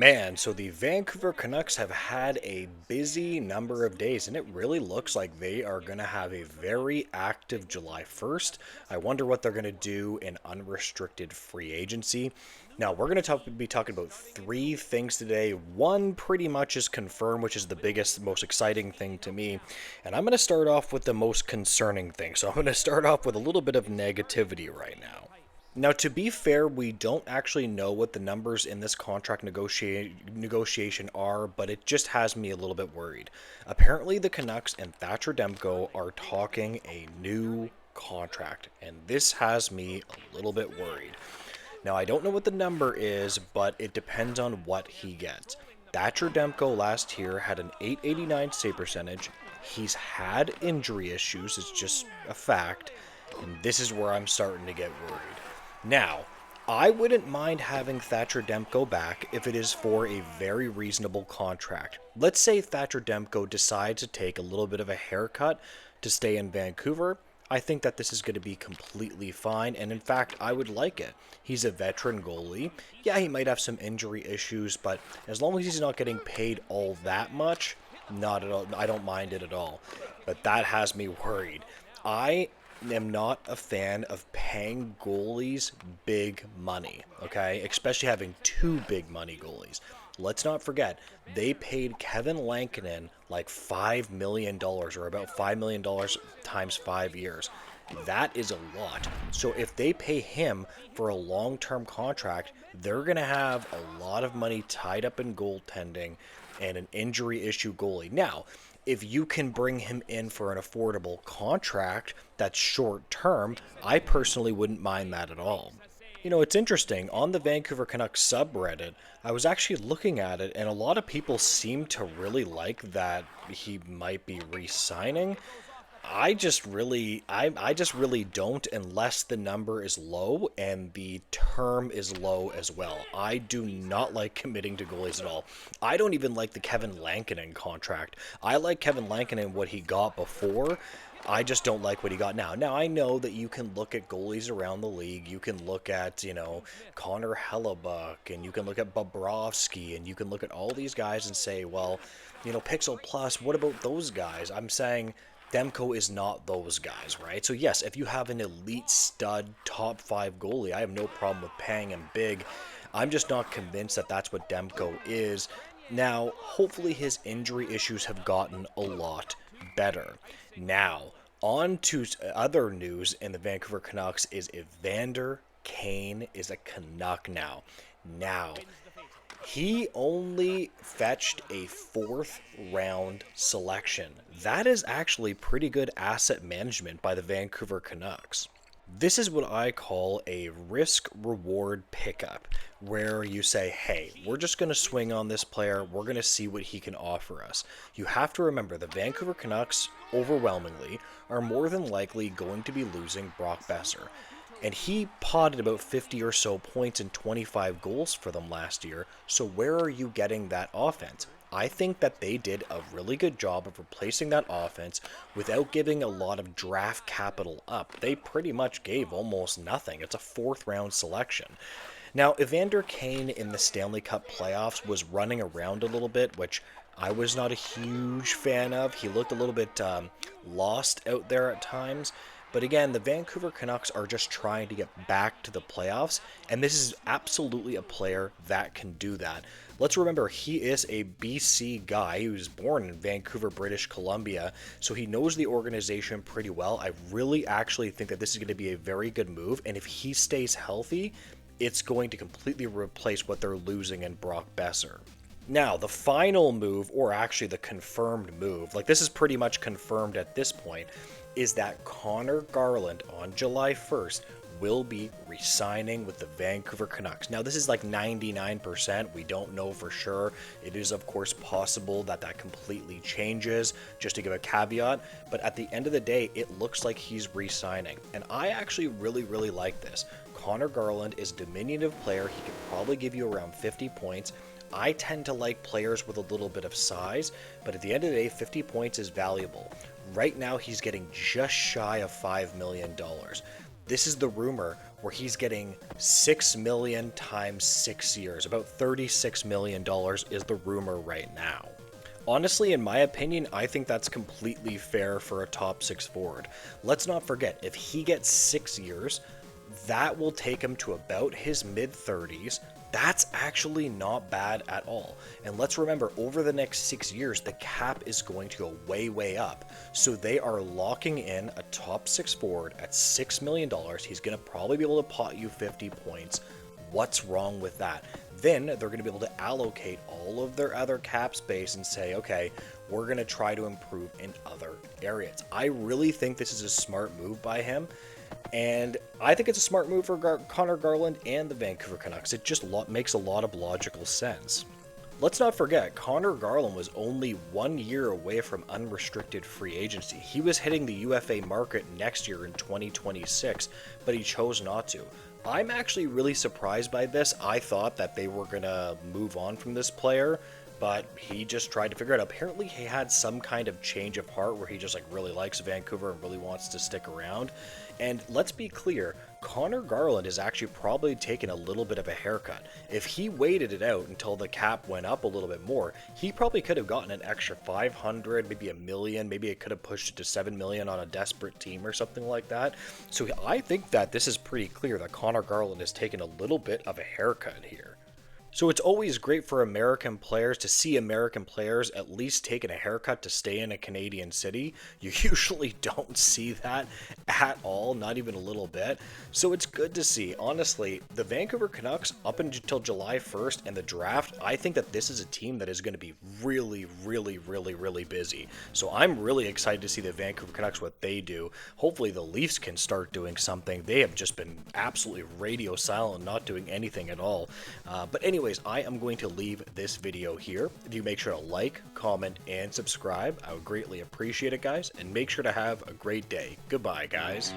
Man, so the Vancouver Canucks have had a busy number of days, and it really looks like they are going to have a very active July 1st. I wonder what they're going to do in unrestricted free agency. Now, we're going to be talking about three things today. One pretty much is confirmed, which is the biggest, most exciting thing to me. And I'm going to start off with the most concerning thing. So I'm going to start off with a little bit of negativity right now. Now, to be fair, we don't actually know what the numbers in this contract negotiation are, but it just has me a little bit worried. Apparently, the Canucks and Thatcher Demco are talking a new contract, and this has me a little bit worried. Now, I don't know what the number is, but it depends on what he gets. Thatcher Demko last year had an 889 save percentage. He's had injury issues, it's just a fact, and this is where I'm starting to get worried. Now, I wouldn't mind having Thatcher Demko back if it is for a very reasonable contract. Let's say Thatcher Demko decides to take a little bit of a haircut to stay in Vancouver. I think that this is going to be completely fine, and in fact, I would like it. He's a veteran goalie. Yeah, he might have some injury issues, but as long as he's not getting paid all that much, not at all. I don't mind it at all. But that has me worried. I am not a fan of paying goalies big money, okay? Especially having two big money goalies. Let's not forget, they paid Kevin Lankinen like $5 million, or about $5 million times 5 years. That is a lot. So if they pay him for a long-term contract, they're going to have a lot of money tied up in goaltending and an injury issue goalie. Now, if you can bring him in for an affordable contract that's short term, I personally wouldn't mind that at all. You know, it's interesting. On the Vancouver Canucks subreddit, I was actually looking at it, and a lot of people seem to really like that he might be re-signing. I just really don't, unless the number is low and the term is low as well. I do not like committing to goalies at all. I don't even like the Kevin Lankinen contract. I like Kevin Lankinen what he got before. I just don't like what he got now. Now, I know that you can look at goalies around the league. You can look at, Connor Hellebuck, and you can look at Bobrovsky, and you can look at all these guys and say, well, Pixel Plus, what about those guys? I'm saying Demko is not those guys, right? So yes, if you have an elite stud top 5 goalie, I have no problem with paying him big. I'm just not convinced that that's what Demko is. Now, hopefully his injury issues have gotten a lot better. Now, on to other news in the Vancouver Canucks is Evander Kane is a Canuck now. Now, he only fetched a 4th round selection. That is actually pretty good asset management by the Vancouver Canucks. This is what I call a risk-reward pickup, where you say, hey, we're just going to swing on this player, we're going to see what he can offer us. You have to remember, the Vancouver Canucks, overwhelmingly, are more than likely going to be losing Brock Besser. And he potted about 50 or so points and 25 goals for them last year, so where are you getting that offense? I think that they did a really good job of replacing that offense without giving a lot of draft capital up. They pretty much gave almost nothing. It's a 4th round selection. Now, Evander Kane in the Stanley Cup playoffs was running around a little bit, which I was not a huge fan of. He looked a little bit lost out there at times. But again, the Vancouver Canucks are just trying to get back to the playoffs, and this is absolutely a player that can do that. Let's remember, he is a BC guy. He was born in Vancouver, British Columbia, so he knows the organization pretty well. I really actually think that this is going to be a very good move, and if he stays healthy, it's going to completely replace what they're losing in Brock Besser. Now, the final move, or actually the confirmed move, like this is pretty much confirmed at this point, is that Connor Garland on July 1st will be re-signing with the Vancouver Canucks. Now, this is like 99%. We don't know for sure. It is, of course, possible that that completely changes, just to give a caveat. But at the end of the day, it looks like he's re-signing. And I actually really, really like this. Connor Garland is a diminutive player. He could probably give you around 50 points. I tend to like players with a little bit of size, but at the end of the day, 50 points is valuable. Right now, he's getting just shy of $5 million. This is the rumor where he's getting $6 million times 6 years. About $36 million is the rumor right now. Honestly, in my opinion, I think that's completely fair for a top 6 forward. Let's not forget, if he gets 6 years, that will take him to about his mid-30s. That's actually not bad at all. And let's remember, over the next 6 years, the cap is going to go way, way up. So they are locking in a top 6 forward at $6 million. He's going to probably be able to pot you 50 points. What's wrong with that? Then they're going to be able to allocate all of their other cap space and say, okay, we're going to try to improve in other areas. I really think this is a smart move by him. And I think it's a smart move for Connor Garland and the Vancouver Canucks. It just makes a lot of logical sense. Let's not forget, Connor Garland was only 1 year away from unrestricted free agency. He was hitting the UFA market next year in 2026, but he chose not to. I'm actually really surprised by this. I thought that they were going to move on from this player, but he just tried to figure it out. Apparently he had some kind of change of heart where he just really likes Vancouver and really wants to stick around. And let's be clear, Connor Garland has actually probably taken a little bit of a haircut. If he waited it out until the cap went up a little bit more, he probably could have gotten an extra 500, maybe $1 million, maybe it could have pushed it to $7 million on a desperate team or something like that. So I think that this is pretty clear that Connor Garland has taken a little bit of a haircut here. So it's always great for American players to see American players at least taking a haircut to stay in a Canadian city. You usually don't see that at all, not even a little bit. So it's good to see. Honestly, the Vancouver Canucks, up until July 1st and the draft, I think that this is a team that is going to be really, really, really, really busy. So I'm really excited to see the Vancouver Canucks, what they do. Hopefully the Leafs can start doing something. They have just been absolutely radio silent, not doing anything at all. But anyways, I am going to leave this video here. If you make sure to like, comment, and subscribe, I would greatly appreciate it, guys. And make sure to have a great day. Goodbye, guys.